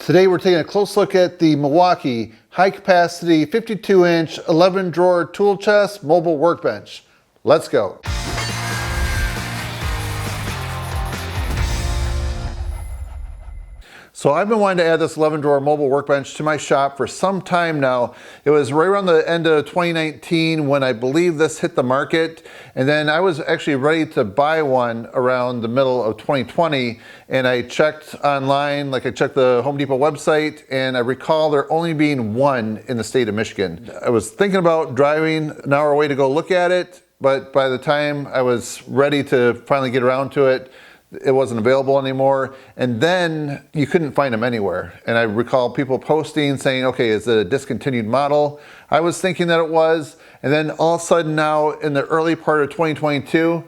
Today we're taking a close look at the Milwaukee high capacity 52-inch 11 drawer tool chest mobile workbench. Let's go. So I've been wanting to add this 11 drawer mobile workbench to my shop for some time now. It was right around the end of 2019 when I believe this hit the market, and then I was actually ready to buy one around the middle of 2020, and I checked online, like I checked the Home Depot website, and I recall there only being one in the state of Michigan. I was thinking about driving an hour away to go look at it, but by the time I was ready to finally get around to it, it wasn't available anymore, and then you couldn't find them anywhere. And I recall people posting saying, okay, is it a discontinued model? I was thinking that it was, and then all of a sudden now in the early part of 2022,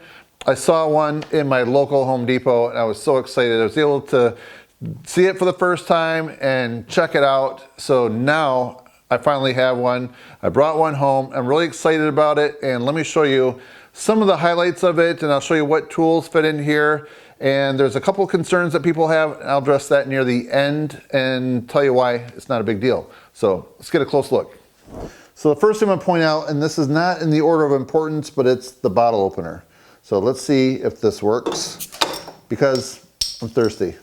I saw one in my local Home Depot, and I was so excited. I was able to see it for the first time and check it out. So now I finally have one. I brought one home. I'm really excited about it, and let me show you some of the highlights of it, and I'll show you what tools fit in here. And there's a couple concerns that people have, and I'll address that near the end and tell you why it's not a big deal. So let's get a close look. So the first thing I'm gonna point out, and this is not in the order of importance, but it's the bottle opener. So let's see if this works, because I'm thirsty.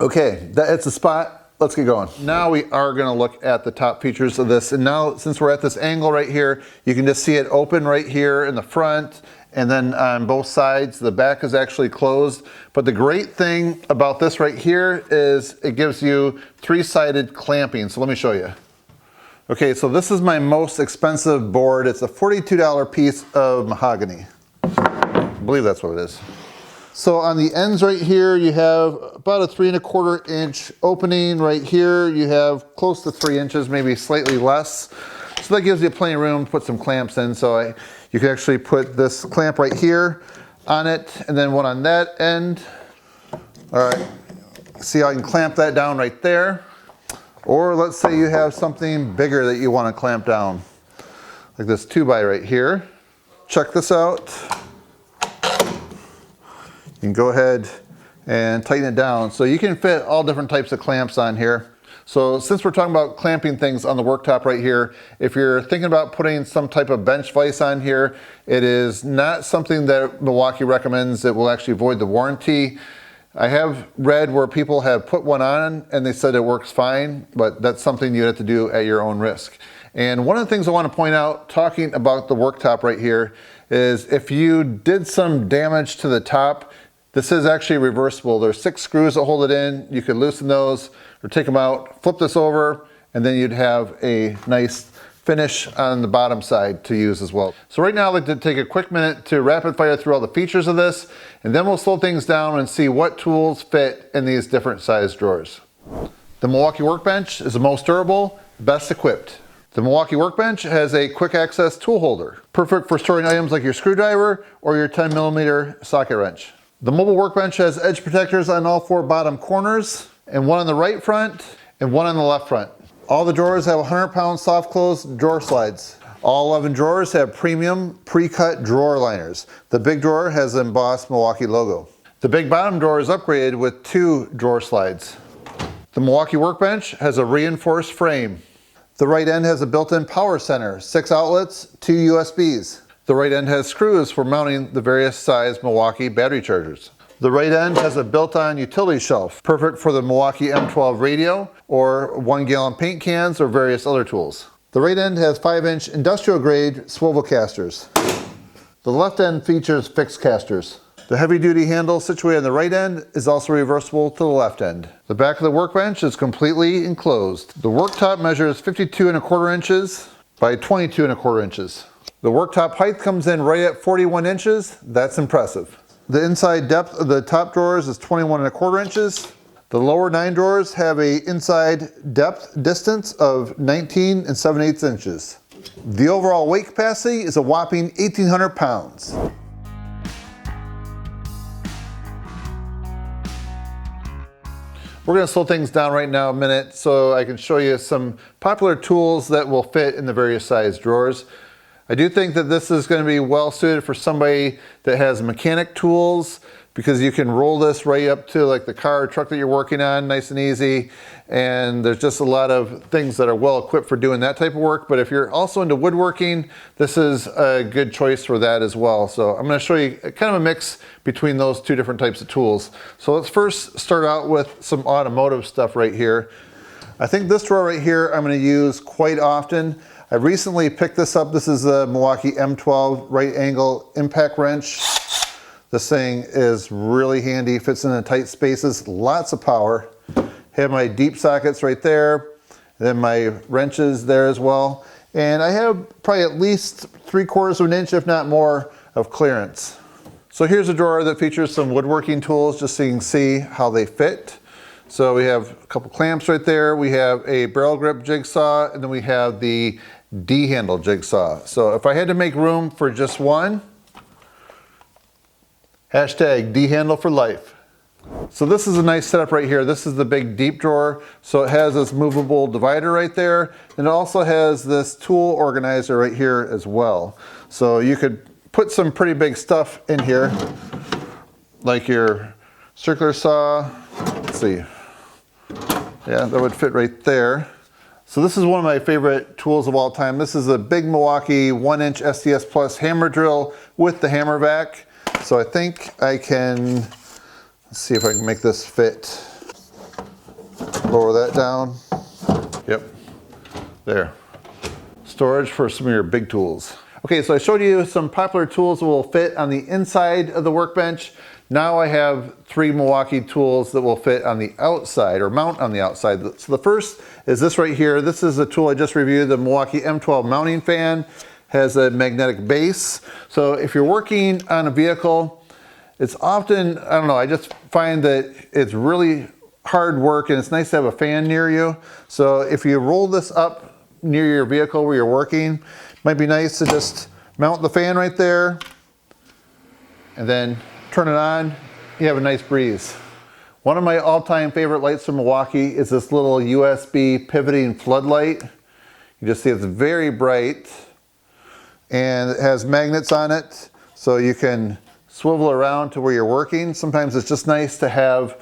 Okay, that's the spot. Let's get going. Now we are gonna look at the top features of this. And now, since we're at this angle right here, you can just see it open right here in the front, and then on both sides, the back is actually closed. But the great thing about this right here is it gives you three-sided clamping. So let me show you. Okay, so this is my most expensive board. It's a $42 piece of mahogany. I believe that's what it is. So on the ends right here, you have about a 3¼ inch opening. Right here, you have close to 3 inches, maybe slightly less. So that gives you plenty of room to put some clamps in. So you can actually put this clamp right here on it, and then one on that end. All right, see how I can clamp that down right there. Or let's say you have something bigger that you want to clamp down, like this 2x right here. Check this out. You can go ahead and tighten it down. So you can fit all different types of clamps on here. So since we're talking about clamping things on the worktop right here, if you're thinking about putting some type of bench vise on here, it is not something that Milwaukee recommends. It will actually void the warranty. I have read where people have put one on and they said it works fine, but that's something you have to do at your own risk. And one of the things I want to point out, talking about the worktop right here, is if you did some damage to the top, this is actually reversible. There's 6 screws that hold it in. You could loosen those or take them out, flip this over, and then you'd have a nice finish on the bottom side to use as well. So right now I'd like to take a quick minute to rapid fire through all the features of this, and then we'll slow things down and see what tools fit in these different size drawers. The Milwaukee Workbench is the most durable, best equipped. The Milwaukee Workbench has a quick access tool holder, perfect for storing items like your screwdriver or your 10mm socket wrench. The mobile workbench has edge protectors on all 4 bottom corners, and one on the right front and one on the left front. All the drawers have 100-pound soft close drawer slides. All 11 drawers have premium pre-cut drawer liners. The big drawer has an embossed Milwaukee logo. The big bottom drawer is upgraded with 2 drawer slides. The Milwaukee Workbench has a reinforced frame. The right end has a built-in power center, 6 outlets, 2 USBs. The right end has screws for mounting the various size Milwaukee battery chargers. The right end has a built-on utility shelf, perfect for the Milwaukee M12 radio or 1-gallon paint cans or various other tools. The right end has 5-inch industrial-grade swivel casters. The left end features fixed casters. The heavy-duty handle situated on the right end is also reversible to the left end. The back of the workbench is completely enclosed. The worktop measures 52¼ inches by 22¼ inches. The worktop height comes in right at 41 inches. That's impressive. The inside depth of the top drawers is 21¼ inches. The lower 9 drawers have an inside depth distance of 19 7/8 inches. The overall weight capacity is a whopping 1,800 pounds. We're going to slow things down right now a minute so I can show you some popular tools that will fit in the various size drawers. I do think that this is going to be well suited for somebody that has mechanic tools, because you can roll this right up to like the car or truck that you're working on, nice and easy. And there's just a lot of things that are well equipped for doing that type of work. But if you're also into woodworking, this is a good choice for that as well. So I'm going to show you kind of a mix between those two different types of tools. So let's first start out with some automotive stuff right here. I think this drawer right here I'm going to use quite often. I recently picked this up. This is a Milwaukee M12 right angle impact wrench. This thing is really handy, fits in the tight spaces, lots of power. Have my deep sockets right there, and then my wrenches there as well. And I have probably at least 3/4 of an inch, if not more, of clearance. So here's a drawer that features some woodworking tools, just so you can see how they fit. So we have a couple clamps right there. We have a barrel grip jigsaw, and then we have the D-handle jigsaw. So if I had to make room for just one, hashtag D-handle for life. So this is a nice setup right here. This is the big deep drawer. So it has this movable divider right there. And it also has this tool organizer right here as well. So you could put some pretty big stuff in here, like your circular saw. Let's see. Yeah, that would fit right there. So this is one of my favorite tools of all time. This is a big Milwaukee 1-inch SDS Plus hammer drill with the hammer vac. So I think I can, let's see if I can make this fit. Lower that down. Yep, there. Storage for some of your big tools. Okay, so I showed you some popular tools that will fit on the inside of the workbench. Now I have 3 Milwaukee tools that will fit on the outside or mount on the outside. So the first is this right here. This is a tool I just reviewed, the Milwaukee M12 mounting fan. Has a magnetic base. So if you're working on a vehicle, it's often, I don't know, I just find that it's really hard work and it's nice to have a fan near you. So if you roll this up near your vehicle where you're working, it might be nice to just mount the fan right there and then turn it on. You have a nice breeze. One of my all-time favorite lights from Milwaukee is this little USB pivoting floodlight. You just see it's very bright. And it has magnets on it, so you can swivel around to where you're working. Sometimes it's just nice to have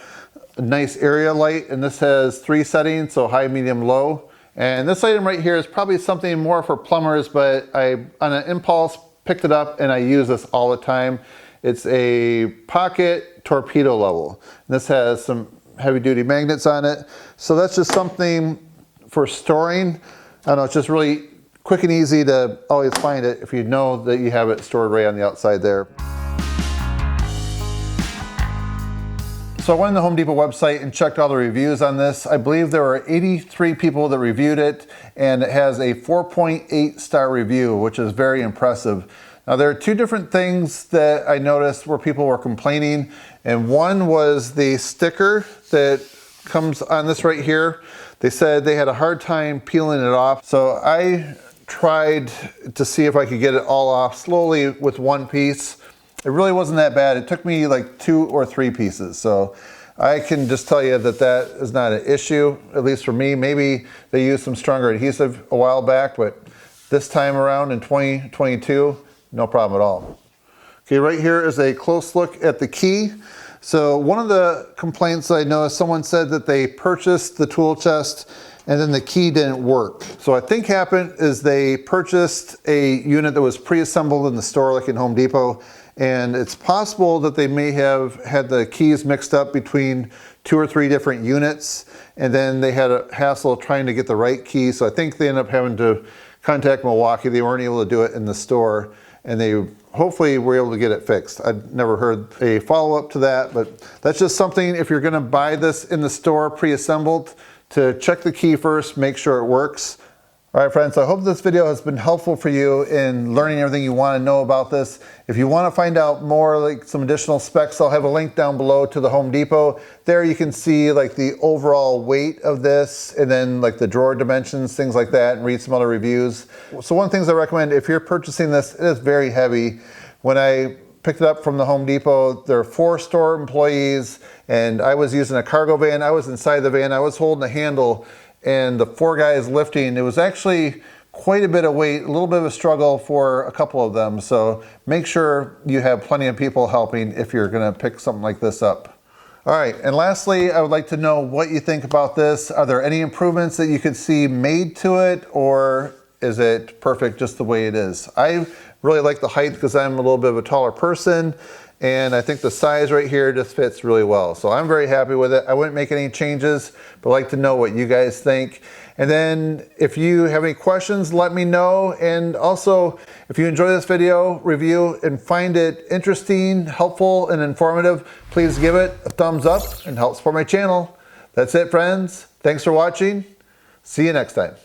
a nice area light, and this has 3 settings, so high, medium, low. And this item right here is probably something more for plumbers, but I, on an impulse, picked it up and I use this all the time. It's a pocket torpedo level. And this has some heavy duty magnets on it. So that's just something for storing. I don't know, it's just really quick and easy to always find it if you know that you have it stored right on the outside there. So I went on the Home Depot website and checked all the reviews on this. I believe there were 83 people that reviewed it, and it has a 4.8 star review, which is very impressive. Now there are 2 different things that I noticed where people were complaining, and one was the sticker that comes on this right here. They said they had a hard time peeling it off. So I tried to see if I could get it all off slowly with one piece. It really wasn't that bad. It took me like 2 or 3 pieces. So I can just tell you that that is not an issue, at least for me. Maybe they used some stronger adhesive a while back, but this time around in 2022, no problem at all. Okay, right here is a close look at the key. So one of the complaints I noticed, someone said that they purchased the tool chest and then the key didn't work. So what I think happened is they purchased a unit that was pre-assembled in the store, like in Home Depot, and it's possible that they may have had the keys mixed up between 2 or 3 different units, and then they had a hassle trying to get the right key. So I think they ended up having to contact Milwaukee. They weren't able to do it in the store, and they hopefully were able to get it fixed. I'd never heard a follow-up to that, but that's just something, if you're gonna buy this in the store pre-assembled, to check the key first, make sure it works. All right, friends, so I hope this video has been helpful for you in learning everything you want to know about this. If you want to find out more, like some additional specs, I'll have a link down below to the Home Depot. There you can see like the overall weight of this, and then like the drawer dimensions, things like that, and read some other reviews. So one of the things I recommend, if you're purchasing this, it is very heavy. When I picked it up from the Home Depot, there are 4 store employees, and I was using a cargo van. I was inside the van, I was holding the handle, and the 4 guys lifting, it was actually quite a bit of weight, a little bit of a struggle for a couple of them. So make sure you have plenty of people helping if you're gonna pick something like this up. All right, and lastly, I would like to know what you think about this. Are there any improvements that you could see made to it, or is it perfect just the way it is? I really like the height because I'm a little bit of a taller person, and I think the size right here just fits really well. So I'm very happy with it. I wouldn't make any changes, but I'd like to know what you guys think. And then if you have any questions, let me know. And also, if you enjoy this video review and find it interesting, helpful, and informative, please give it a thumbs up and help support my channel. That's it, friends. Thanks for watching. See you next time.